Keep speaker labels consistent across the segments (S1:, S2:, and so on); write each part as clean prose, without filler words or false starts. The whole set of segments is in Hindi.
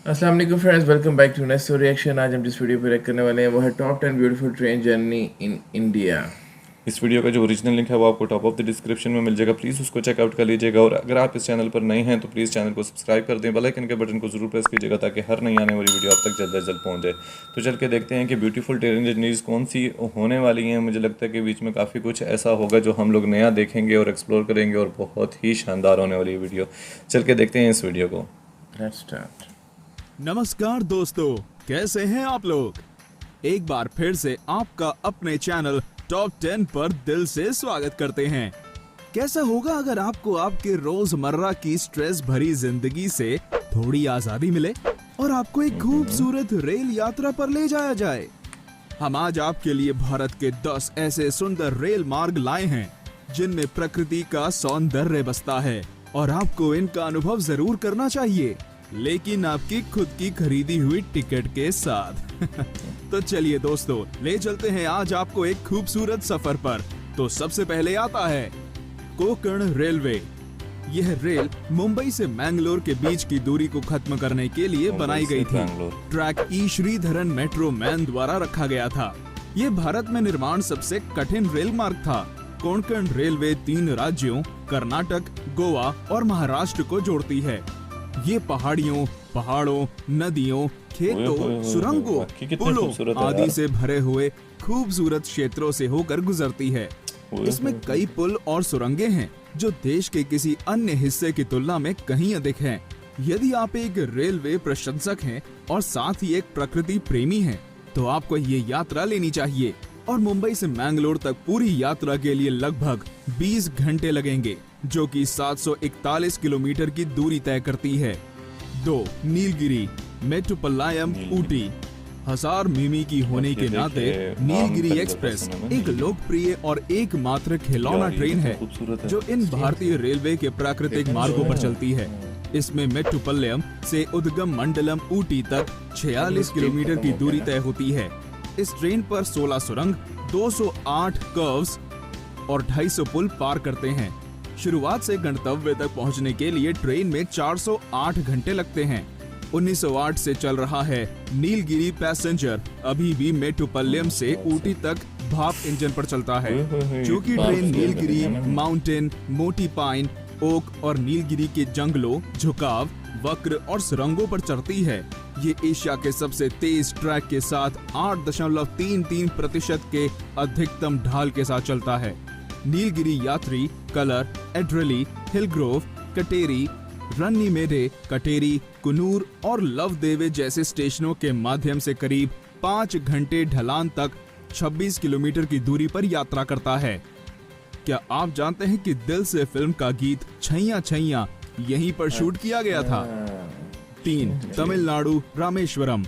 S1: अस्सलाम वालेकुम friends, welcome back to next reaction. आज हम जिस वीडियो पे रिएक्ट करने वाले हैं वो है top 10 beautiful train journey in India.
S2: इस वीडियो का जो ओरिजिनल लिंक है वो आपको टॉप ऑफ द डिस्क्रिप्शन में मिल जाएगा, प्लीज़ उसको चेकआउट कर लीजिएगा। और अगर आप इस चैनल पर नए हैं तो प्लीज़ चैनल को सब्सक्राइब कर दें, बेल आइकन के बटन को जरूर प्रेस कीजिएगा ताकि हर नई आने वाली वीडियो आप तक जल्द से जल्द पहुंच जाए। तो चल के देखते हैं कि ब्यूटीफुल ट्रेन जर्नीज कौन सी होने वाली हैं। मुझे लगता है कि बीच में काफ़ी कुछ ऐसा होगा जो हम लोग नया देखेंगे और एक्सप्लोर करेंगे और बहुत ही शानदार होने वाली वीडियो। चल के देखते हैं इस वीडियो को।
S1: Let's start.
S3: नमस्कार दोस्तों, कैसे हैं आप लोग। एक बार फिर से आपका अपने चैनल टॉप 10 पर दिल से स्वागत करते हैं। कैसा होगा अगर आपको आपके रोजमर्रा की स्ट्रेस भरी जिंदगी से थोड़ी आजादी मिले और आपको एक खूबसूरत रेल यात्रा पर ले जाया जाए। हम आज आपके लिए भारत के 10 ऐसे सुंदर रेल मार्ग लाए हैं जिनमें प्रकृति का सौंदर्य बसता है और आपको इनका अनुभव जरूर करना चाहिए, लेकिन आपकी खुद की खरीदी हुई टिकट के साथ। तो चलिए दोस्तों, ले चलते हैं आज आपको एक खूबसूरत सफर पर। तो सबसे पहले आता है कोंकण रेलवे। यह रेल मुंबई से मैंगलोर के बीच की दूरी को खत्म करने के लिए बनाई गई थी। ट्रैक ई श्रीधरन मेट्रो मैन द्वारा रखा गया था। ये भारत में निर्माण सबसे कठिन रेल मार्ग था। कोंकण रेलवे 3 राज्यों कर्नाटक, गोवा और महाराष्ट्र को जोड़ती है। ये पहाड़ियों, पहाड़ों, नदियों, खेतों, सुरंगों, पुलों आदि से भरे हुए खूबसूरत क्षेत्रों से होकर गुजरती है। इसमें कई पुल और सुरंगें हैं जो देश के किसी अन्य हिस्से की तुलना में कहीं अधिक हैं। यदि आप एक रेलवे प्रशंसक हैं और साथ ही एक प्रकृति प्रेमी हैं, तो आपको ये यात्रा लेनी चाहिए। और मुंबई से मैंगलोर तक पूरी यात्रा के लिए लगभग 20 घंटे लगेंगे, जो कि 741 किलोमीटर की दूरी तय करती है। 2. नीलगिरी मेट्रोपलायम ऊटी। हजार मिमी की होने के नाते नीलगिरी एक्सप्रेस एक लोकप्रिय और एकमात्र खिलौना ट्रेन है जो इन भारतीय रेलवे के प्राकृतिक मार्गों पर चलती है। इसमें मेट्रोपलायम से उद्गम मंडलम ऊटी तक 46 किलोमीटर की दूरी तय होती है। इस ट्रेन पर 16 सुरंग, 208 कर्व्स और 250 पुल पार करते हैं। शुरुआत से गंतव्य तक पहुंचने के लिए ट्रेन में 408 घंटे लगते हैं। 1908 से चल रहा है नीलगिरी पैसेंजर अभी भी मेट्रोपलायम से ऊटी तक भाप इंजन पर चलता है। जो कि ट्रेन नीलगिरी, माउंटेन, मोटी पाइन, ओक और नीलगिरी के जंगलों, झुकाव, वक्र और सुरंगों पर चढ़ती है। ये एशिया के सबसे तेज ट्रैक के साथ 8.33% के अधिकतम ढाल के साथ चलता है। नीलगिरी यात्री कलर, एड्रली, हिलग्रोव, कटेरी, रन्नीमेडे, कटेरी, कुनूर और लवदेवे जैसे स्टेशनों के माध्यम से करीब 5 घंटे ढलान तक 26 किलोमीटर की दूरी पर यात्रा करता है। क्या आप जानते हैं कि दिल से फिल्म का गीत छैया छैया यहीं पर शूट किया गया था। 3. तमिलनाडु रामेश्वरम।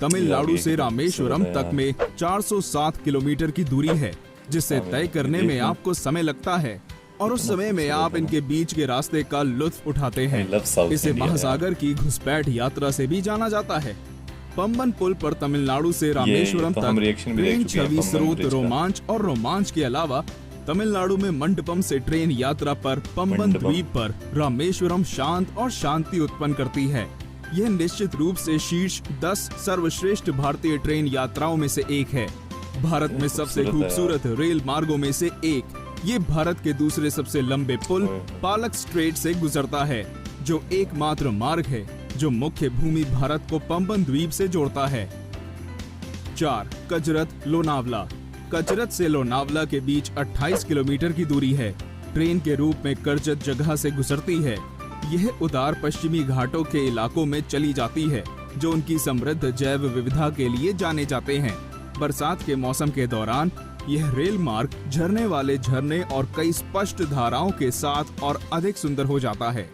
S3: तमिलनाडु से रामेश्वरम तक में 407 किलोमीटर की दूरी है, जिसे तय करने में आपको समय लगता है और उस समय में आप इनके बीच के रास्ते का लुत्फ उठाते हैं। इसे महासागर की घुसपैठ यात्रा से भी जाना जाता है। पंबन पुल पर तमिलनाडु से रामेश्वरम तक ट्रेन छवि, स्रोत, रोमांच और रोमांच के अलावा तमिलनाडु में मंडपम से ट्रेन यात्रा पर पंबन द्वीप पर रामेश्वरम शांत और शांति उत्पन्न करती है। यह निश्चित रूप से शीर्ष 10 सर्वश्रेष्ठ भारतीय ट्रेन यात्राओं में से एक है। भारत में सबसे खूबसूरत रेल मार्गों में से एक। ये भारत के दूसरे सबसे लंबे पुल पालक स्ट्रेट से गुजरता है, जो एकमात्र मार्ग है जो मुख्य भूमि भारत को पंबन द्वीप से जोड़ता है। 4. कजरत लोनावला। कजरत से लोनावला के बीच 28 किलोमीटर की दूरी है। ट्रेन के रूप में करजत जगह से गुजरती है। यह उदार पश्चिमी घाटों के इलाकों में चली जाती है, जो उनकी समृद्ध जैव विविधता के लिए जाने जाते हैं। बरसात के मौसम के दौरान यह रेल मार्ग झरने वाले झरने और कई स्पष्ट धाराओं के साथ और अधिक सुंदर हो जाता है।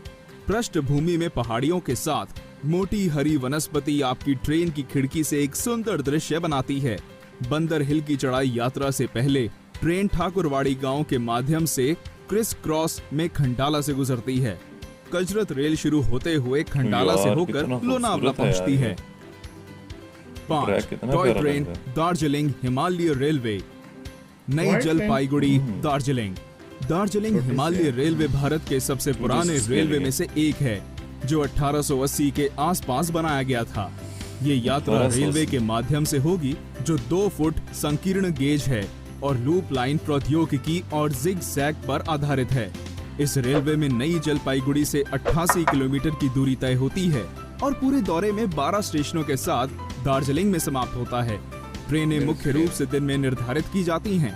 S3: पृष्ठभूमि में पहाड़ियों के साथ मोटी हरी वनस्पति आपकी ट्रेन की खिड़की से एक सुंदर दृश्य बनाती है। बंदर हिल की चढ़ाई यात्रा से पहले ट्रेन ठाकुरवाड़ी गांव के माध्यम से क्रिस क्रॉस में खंडाला से गुजरती है। कजरत रेल शुरू होते हुए खंडाला से होकर लोनावला पहुंचती है। 5. Toy train Darjeeling Himalaya railway. नई जलपाईगुड़ी दार्जिलिंग। दार्जिलिंग हिमालय रेलवे भारत के सबसे पुराने रेलवे में से एक है। जो 1880 के आसपास बनाया गया था। ये यात्रा
S2: 1880
S3: रेलवे के माध्यम से होगी, जो 2 फुट संकीर्ण गेज है और लूप लाइन प्रौद्योगिकी और जिग-जैग पर आधारित है। इस रेलवे में नई जलपाईगुड़ी से 88 किलोमीटर की दूरी तय होती है और पूरे दौरे में 12 स्टेशनों के साथ दार्जिलिंग में समाप्त होता है। ट्रेनें मुख्य रूप से दिन में निर्धारित की जाती हैं।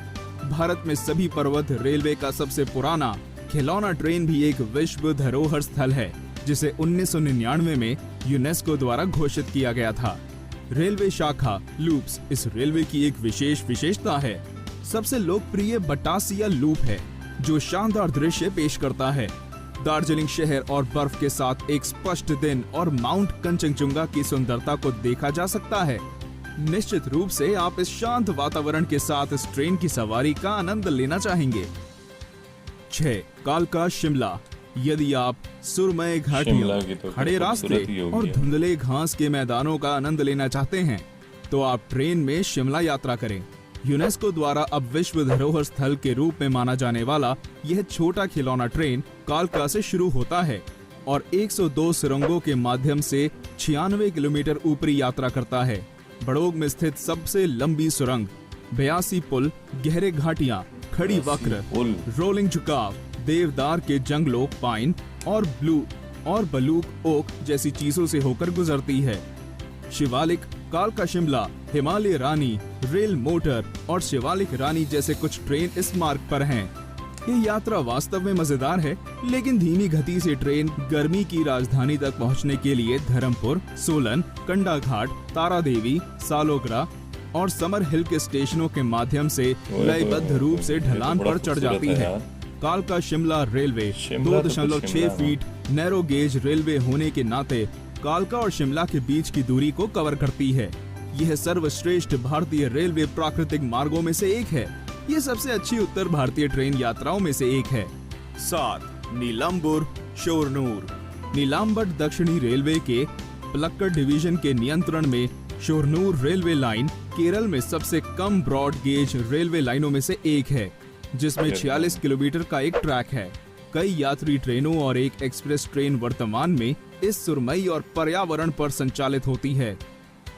S3: भारत में सभी पर्वत रेलवे का सबसे पुराना खिलौना ट्रेन भी एक विश्व धरोहर स्थल है, जिसे 1999 में यूनेस्को द्वारा घोषित किया गया था। रेलवे शाखा लूप्स इस रेलवे की एक विशेष विशेषता है। सबसे लोकप्रिय बटासिया लूप है, जो शानदार दृश्य पेश करता है। दार्जिलिंग शहर और बर्फ के साथ एक स्पष्ट दिन और माउंट कंचनजुंगा की सुंदरता को देखा जा सकता है। निश्चित रूप से आप इस शांत वातावरण के साथ इस ट्रेन की सवारी का आनंद लेना चाहेंगे। 6. कालका शिमला। यदि आप सुरमय
S2: शिमला
S3: घाटियों,
S2: की तो
S3: खड़े
S2: खूबसूरती
S3: रास्ते
S2: होगी
S3: और
S2: है।
S3: धुंधले घास के मैदानों का आनंद लेना चाहते हैं, तो आप ट्रेन में शिमला यात्रा करें। यूनेस्को द्वारा अब विश्व धरोहर स्थल के रूप में माना जाने वाला यह छोटा खिलौना ट्रेन कालका से शुरू होता है और 102 सुरंगों के माध्यम से 96 किलोमीटर ऊपरी यात्रा करता है। बड़ोग में स्थित सबसे लंबी सुरंग, 82 पुल, गहरे घाटियां, खड़ी वक्र,
S2: पुल।
S3: रोलिंग झुकाव, देवदार के जंगलों, पाइन और ब्लू और बलूक ओक जैसी चीजों से होकर गुजरती है। शिवालिक, कालका शिमला, हिमालय रानी, रेल मोटर और शिवालिक रानी जैसे कुछ ट्रेन इस मार्ग पर हैं। ये यात्रा वास्तव में मजेदार है, लेकिन धीमी गति से ट्रेन गर्मी की राजधानी तक पहुंचने के लिए धर्मपुर, सोलन, कंडा घाट, तारा देवी, सालोग्रा और समर हिल के स्टेशनों के माध्यम से लयबद्ध रूप से ढलान पर चढ़ जाती है। कालका शिमला रेलवे
S2: शिमला तो
S3: 2.6
S2: Shimla
S3: feet narrow gauge railway होने के नाते कालका और शिमला के बीच की दूरी को कवर करती है। यह सर्वश्रेष्ठ भारतीय रेलवे प्राकृतिक मार्गों में से एक है। ये सबसे अच्छी उत्तर भारतीय ट्रेन यात्राओं में से एक है। 7. नीलाम्बुर शोरनूर। नीलाम्बर दक्षिणी रेलवे के पलक्कड़ डिवीजन के नियंत्रण में शोरनूर रेलवे लाइन केरल में सबसे कम ब्रॉड गेज रेलवे लाइनों में से एक है, जिसमें 46 किलोमीटर का एक ट्रैक है। कई यात्री ट्रेनों और एक एक्सप्रेस ट्रेन वर्तमान में इस सुरमई और पर्यावरण पर संचालित होती है।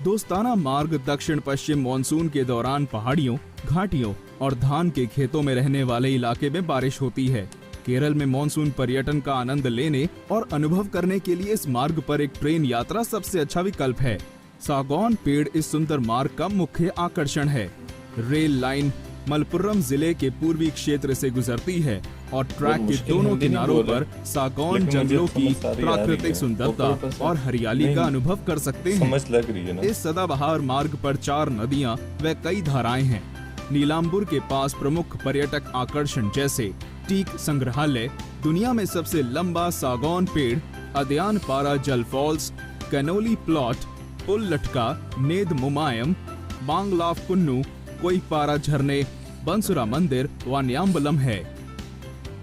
S3: दोस्ताना मार्ग दक्षिण पश्चिम मानसून के दौरान पहाड़ियों, घाटियों और धान के खेतों में रहने वाले इलाके में बारिश होती है। केरल में मानसून पर्यटन का आनंद लेने और अनुभव करने के लिए इस मार्ग पर एक ट्रेन यात्रा सबसे अच्छा विकल्प है। सागौन पेड़ इस सुंदर मार्ग का मुख्य आकर्षण है। रेल लाइन मलप्पुरम जिले के पूर्वी क्षेत्र से गुजरती है और ट्रैक के दोनों किनारों पर सागौन जंगलों की प्राकृतिक सुंदरता और हरियाली का अनुभव कर सकते हैं।
S2: समझ लग रही है ना।
S3: इस सदाबहार मार्ग पर 4 नदियां व कई धाराएं हैं। नीलाम्बुर के पास प्रमुख पर्यटक आकर्षण जैसे टीक संग्रहालय, दुनिया में सबसे लंबा सागौन पेड़, अदयान पारा जल फॉल्स, कैनोली प्लॉट, पुल लटका, नेद मुमायम, बांगलाफ कुन्नू, कोई पारा झरने, बंसुरा मंदिर व न्याम्बलम है।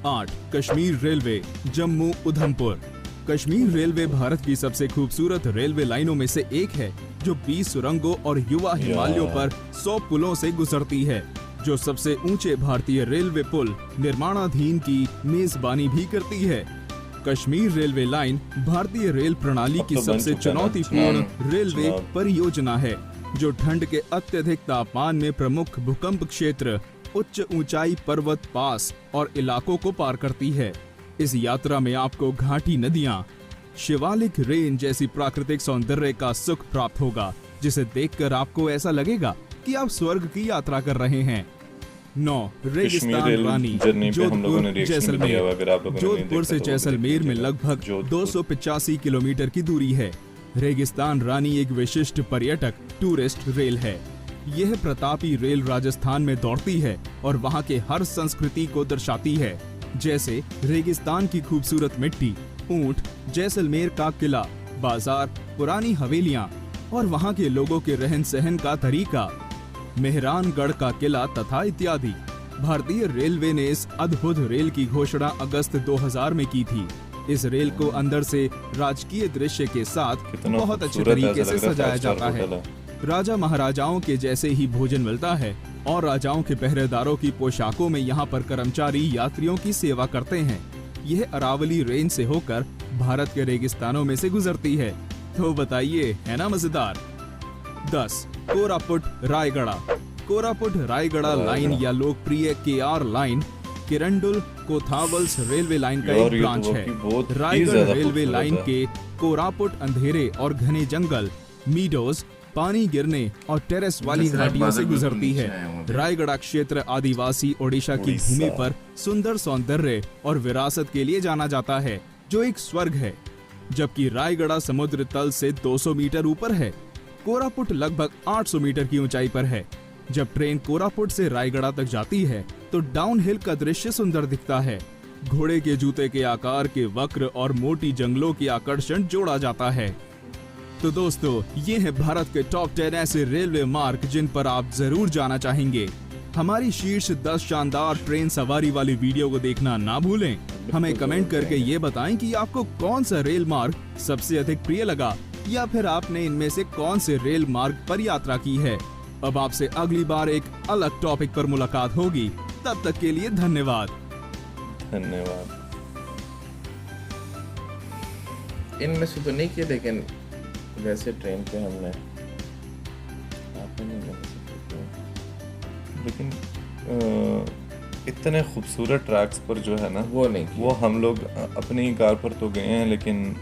S3: 8. कश्मीर रेलवे जम्मू उधमपुर। कश्मीर रेलवे भारत की सबसे खूबसूरत रेलवे लाइनों में से एक है, जो 20 सुरंगों और युवा हिमालयों पर 100 पुलों से गुजरती है, जो सबसे ऊंचे भारतीय रेलवे पुल निर्माणाधीन की मेजबानी भी करती है। कश्मीर रेलवे लाइन भारतीय रेल प्रणाली की
S2: अब तो बन
S3: सबसे
S2: चुका है ना।
S3: चुनौतीपूर्ण रेलवे
S2: चुनाव।
S3: परियोजना है, जो ठंड के अत्यधिक तापमान में प्रमुख भूकंप क्षेत्र, उच्च ऊंचाई पर्वत पास और इलाकों को पार करती है। इस यात्रा में आपको घाटी नदियां, शिवालिक रेंज जैसी प्राकृतिक सौंदर्य का सुख प्राप्त होगा, जिसे देखकर आपको ऐसा लगेगा कि आप स्वर्ग की यात्रा कर रहे हैं। 9. रेगिस्तान
S2: रेल
S3: रानी
S2: जर्नी पे हम लोगों ने
S3: जोधपुर
S2: रिएक्शन भी दिया हुआ, अगर आप लोगों ने नहीं
S3: जोधपुर से
S2: देखा तो वो
S3: जैसलमेर में
S2: देखिए।
S3: लगभग
S2: जोधपुर।
S3: 285 किलोमीटर की दूरी है। रेगिस्तान रानी एक विशिष्ट पर्यटक टूरिस्ट रेल है। यह प्रतापी रेल राजस्थान में दौड़ती है और वहां के हर संस्कृति को दर्शाती है, जैसे रेगिस्तान की खूबसूरत मिट्टी, ऊंट, जैसलमेर का किला, बाजार, पुरानी हवेलियां और वहां के लोगों के रहन सहन का तरीका, मेहरानगढ़ का किला तथा इत्यादि। भारतीय रेलवे ने इस अद्भुत रेल की घोषणा अगस्त 2000 में की थी। इस रेल को अंदर से राजकीय दृश्य के साथ
S2: कितना
S3: बहुत अच्छे
S2: खूबसूरत
S3: तरीके
S2: ऐसा
S3: से
S2: लग रहा है,
S3: सजाया
S2: 5 स्टार
S3: जाता है।
S2: होटल है।
S3: राजा महाराजाओं के जैसे ही भोजन मिलता है और राजाओं के पहरेदारों की पोशाकों में यहाँ पर कर्मचारी यात्रियों की सेवा करते हैं। यह अरावली रेंज से होकर भारत के रेगिस्तानों में से गुजरती है। तो बताइए, है ना मजेदार। 10. कोरापुट रायगढ़। कोरापुट रायगढ़ लाइन या लोकप्रिय KR लाइन किरंडुल कोथावल्स रेलवे लाइन का
S2: यार,
S3: एक
S2: ये तो
S3: ब्रांच
S2: वाकई बहुत
S3: है।
S2: ही
S3: रायगढ़
S2: ज्यादा
S3: रेलवे
S2: खूबसूरत
S3: लाइन
S2: है।
S3: के कोरापुट अंधेरे और घने जंगल, मीडोज, पानी गिरने और टेरेस वाली
S1: जैसे
S3: घाटियों से
S1: बादल
S3: गुजरती
S1: नीचे
S3: है।
S1: आए होंगे।
S3: रायगढ़ क्षेत्र आदिवासी ओडिशा की
S2: उड़ीसा।
S3: भूमि पर सुंदर सौंदर्य और विरासत के लिए जाना जाता है, जो एक स्वर्ग है। जबकि रायगढ़ समुद्र तल से 200 मीटर ऊपर है। कोरापुट लगभग 800 मीटर की ऊंचाई पर है। जब ट्रेन कोरापुट से रायगढ़ तक जाती है तो डाउनहिल का दृश्य सुंदर दिखता है। घोड़े के जूते के आकार के वक्र और मोटी जंगलों के आकर्षण जोड़ा जाता है। तो दोस्तों, ये है भारत के टॉप 10 ऐसे रेलवे मार्ग जिन पर आप जरूर जाना चाहेंगे। हमारी शीर्ष 10 शानदार ट्रेन सवारी वाली वीडियो को देखना ना भूलें। हमें कमेंट करके ये बताएं कि आपको कौन सा रेल मार्ग सबसे अधिक प्रिय लगा, या फिर आपने इनमें से कौन से रेल मार्ग पर यात्रा की है। अब आपसे अगली बार एक अलग टॉपिक पर मुलाकात होगी। तब तक के लिए धन्यवाद।
S2: धन्यवाद।
S1: इनमें से तो नहीं किए, लेकिन वैसे ट्रेन पे हमने आपने नहीं कर सकते।
S2: लेकिन इतने खूबसूरत ट्रैक्स पर जो है ना,
S1: वो नहीं किए।
S2: वो हम लोग अपनी कार पर तो गए हैं, लेकिन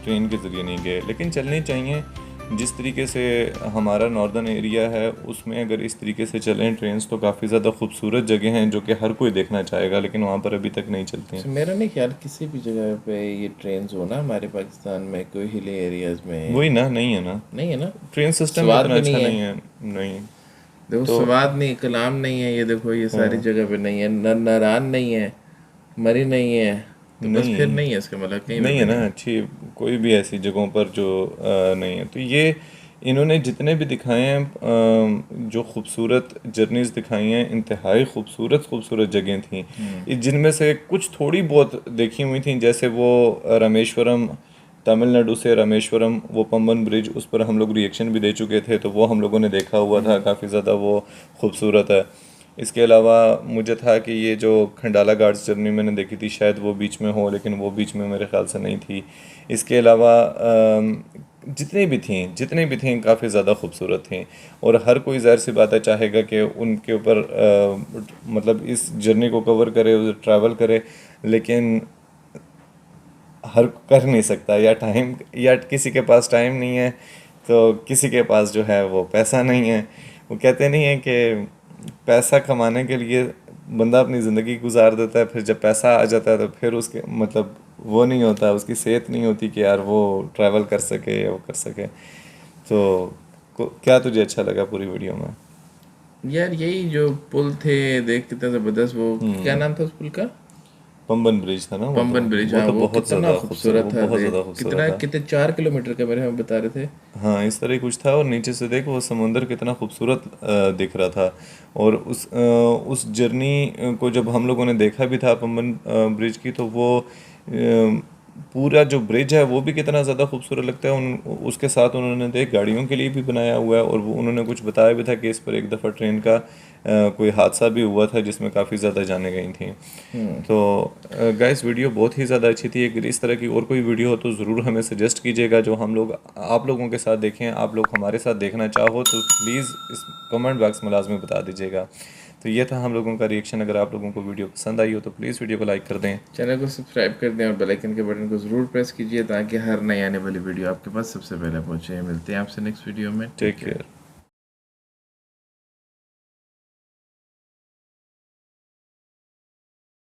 S2: ट्रेन के ज़रिए नहीं गए। लेकिन चलनी चाहिए। जिस तरीके से हमारा नॉर्दर्न एरिया है, उसमें अगर इस तरीके से चलें ट्रेन्स, तो काफ़ी ज़्यादा खूबसूरत जगह हैं जो कि हर कोई देखना चाहेगा, लेकिन वहाँ पर अभी तक नहीं चलती हैं।
S1: तो मेरा नहीं ख्याल किसी भी जगह पे ये ट्रेन हो ना हमारे पाकिस्तान में, कोई हिली एरियाज में
S2: वही ना, नहीं है ना,
S1: नहीं है ना।
S2: ट्रेन सिस्टम
S1: स्वाद
S2: इतना
S1: भी
S2: अच्छा
S1: नहीं
S2: नहीं है। नहीं,
S1: देखो
S2: तो-
S1: स्वाद नहीं, कलाम नहीं है। ये देखो, ये सारी जगह पे नहीं है। नारान नहीं है, मरी नहीं है, तो बस
S2: नहीं।
S1: फिर नहीं है इसका मतलब कहीं
S2: नहीं
S1: भी
S2: है ना अच्छी कोई भी ऐसी जगहों पर जो नहीं है। तो ये इन्होंने जितने भी दिखाए हैं, जो खूबसूरत जर्नीज़ दिखाई हैं, इंतहाई खूबसूरत जगह थी। जिनमें से कुछ थोड़ी बहुत देखी हुई थी, जैसे वो रामेश्वरम, तमिलनाडु से रामेश्वरम, वो पंबन ब्रिज, उस पर हम लोग रिएक्शन भी दे चुके थे, तो वो हम लोगों ने देखा हुआ था। काफ़ी ज़्यादा वो खूबसूरत है। इसके अलावा मुझे था कि ये जो खंडाला घाट्स जर्नी मैंने देखी थी, शायद वो बीच में हो, लेकिन वो बीच में मेरे ख्याल से नहीं थी। इसके अलावा जितनी भी थी काफ़ी ज़्यादा खूबसूरत थी, और हर कोई ज़ाहिर सी बात है चाहेगा कि उनके ऊपर मतलब इस जर्नी को कवर करे, ट्रैवल करे, लेकिन हर कर नहीं सकता, या किसी के पास टाइम नहीं है, तो किसी के पास जो है वो पैसा नहीं है। वो कहते नहीं है कि पैसा कमाने के लिए बंदा अपनी ज़िंदगी गुजार देता है, फिर जब पैसा आ जाता है तो फिर उसके मतलब वो नहीं होता, उसकी सेहत नहीं होती कि यार वो ट्रैवल कर सके या वो कर सके। तो क्या तुझे अच्छा लगा पूरी वीडियो में?
S1: यार यही जो पुल थे, देख कितना ज़बरदस्त। वो क्या नाम था उस पुल का?
S2: पंबन ब्रिज था ना वो,
S1: पंबन ब्रिज। हाँ,
S2: तो
S1: वो
S2: बहुत
S1: कितना
S2: ज़्यादा
S1: खूबसूरत था।
S2: बहुत
S1: देख,
S2: ज़्यादा खूबसूरत था।
S1: कितने 4 किलोमीटर का मेरे हम बता रहे थे।
S2: हाँ, इस तरह ही कुछ था, और नीचे से देखो वो समुंदर कितना खूबसूरत दिख रहा था। और उस जर्नी को जब हम लोगों ने देखा भी था पंबन ब्रिज की, तो वो पूरा जो ब्रिज है वो भी कितना ज़्यादा खूबसूरत लगता है। उसके साथ उन्होंने देख गाड़ियों के लिए भी बनाया हुआ है, और वो उन्होंने कुछ बताया भी था कि इस पर एक दफ़ा ट्रेन का कोई हादसा भी हुआ था जिसमें काफ़ी ज़्यादा जाने गई थी। तो गाइस, वीडियो बहुत ही ज़्यादा अच्छी थी। अगर इस तरह की और कोई वीडियो हो तो ज़रूर हमें सजेस्ट कीजिएगा, जो हम लोग आप लोगों के साथ देखें। आप लोग हमारे साथ देखना चाहो तो प्लीज़ इस कमेंट बॉक्स में लाजमी बता दीजिएगा। तो ये था हम लोगों का रिएक्शन। अगर आप लोगों को वीडियो पसंद आई हो तो प्लीज़ वीडियो को लाइक कर दें,
S1: चैनल को सब्सक्राइब कर दें, और बेल आइकन के बटन को ज़रूर प्रेस कीजिए, ताकि हर नई आने वाली वीडियो आपके पास सबसे पहले पहुंचे। मिलते हैं आपसे नेक्स्ट वीडियो में।
S2: Take care.